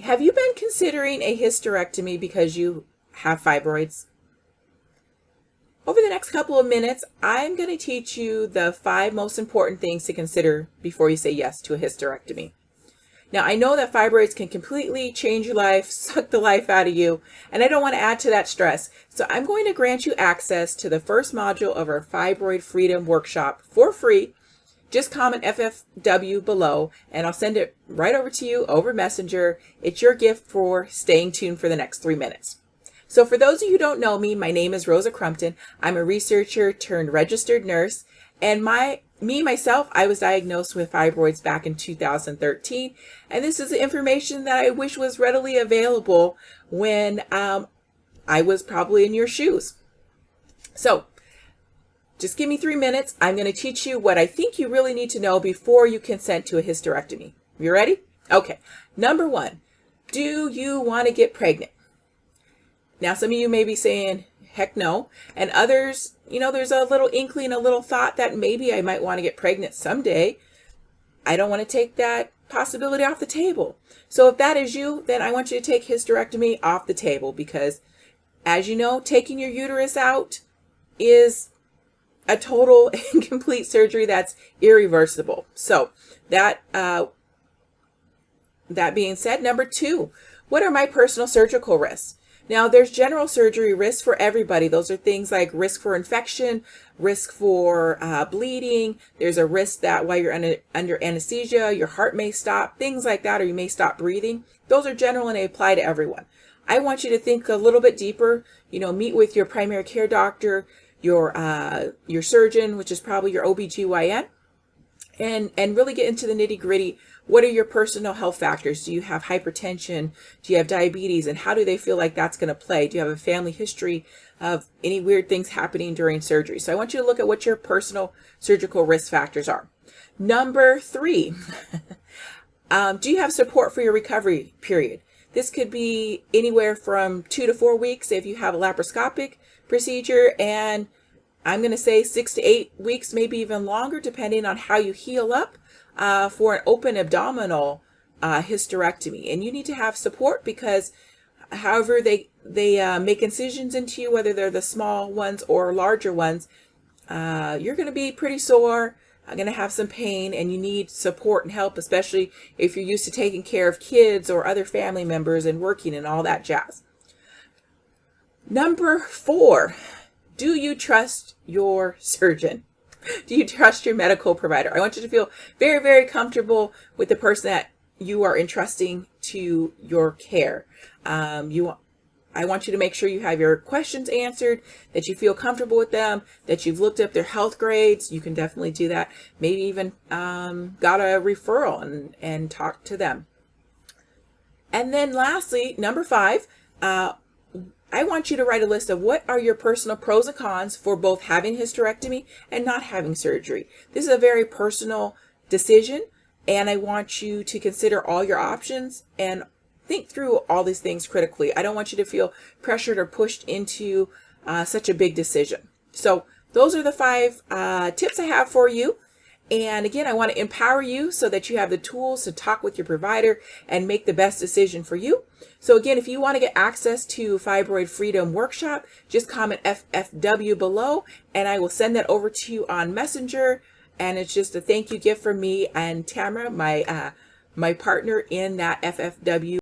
have you been considering a hysterectomy because you have fibroids? Over the next couple of minutes, I'm going to teach you the 5 most important things to consider before you say yes to a hysterectomy. Now, I know that fibroids can completely change your life, suck the life out of you, and I don't want to add to that stress. So I'm going to grant you access to the first module of our Fibroid Freedom Workshop for free. Just comment FFW below, and I'll send it right over to you over Messenger. It's your gift for staying tuned for the next 3 minutes. So for those of you who don't know me, my name is Rosa Crumpton. I'm a researcher turned registered nurse, and myself, I was diagnosed with fibroids back in 2013, and this is information that I wish was readily available when I was probably in your shoes. So just give me 3 minutes. I'm going to teach you what I think you really need to know before you consent to a hysterectomy. You ready? Okay. Number 1, do you want to get pregnant? Now, some of you may be saying, heck no. And others, there's a little inkling, a little thought that maybe I might want to get pregnant someday. I don't want to take that possibility off the table. So if that is you, then I want you to take hysterectomy off the table because, as you know, taking your uterus out is a total and complete surgery that's irreversible. So that being said, number 2, what are my personal surgical risks? Now, there's general surgery risks for everybody. Those are things like risk for infection, risk for bleeding. There's a risk that while you're under anesthesia, your heart may stop, things like that, or you may stop breathing. Those are general and they apply to everyone. I want you to think a little bit deeper. Meet with your primary care doctor, your surgeon, which is probably your OBGYN, and really get into the nitty-gritty. What are your personal health factors? Do you have hypertension? Do you have diabetes? And how do they feel like that's going to play? Do you have a family history of any weird things happening during surgery? So I want you to look at what your personal surgical risk factors are. Number 3, do you have support for your recovery period? This could be anywhere from 2 to 4 weeks if you have a laparoscopic procedure, and I'm going to say 6 to 8 weeks, maybe even longer, depending on how you heal up. For an open abdominal hysterectomy, and you need to have support because however they make incisions into you, whether they're the small ones or larger ones, you're going to be pretty sore, going to have some pain, and you need support and help, especially if you're used to taking care of kids or other family members and working and all that jazz. Number 4, do you trust your surgeon? Do you trust your medical provider? I want you to feel very, very comfortable with the person that you are entrusting to your care. I want you to make sure you have your questions answered, that you feel comfortable with them, that you've looked up their health grades. You can definitely do that. Maybe even got a referral and talked to them. And then lastly, number 5, I want you to write a list of what are your personal pros and cons for both having hysterectomy and not having surgery. This is a very personal decision, and I want you to consider all your options and think through all these things critically. I don't want you to feel pressured or pushed into such a big decision. So those are the 5 tips I have for you. And again, I want to empower you so that you have the tools to talk with your provider and make the best decision for you. So again, if you want to get access to Fibroid Freedom Workshop, just comment FFW below and I will send that over to you on Messenger. And it's just a thank you gift from me and Tamara, my partner in that FFW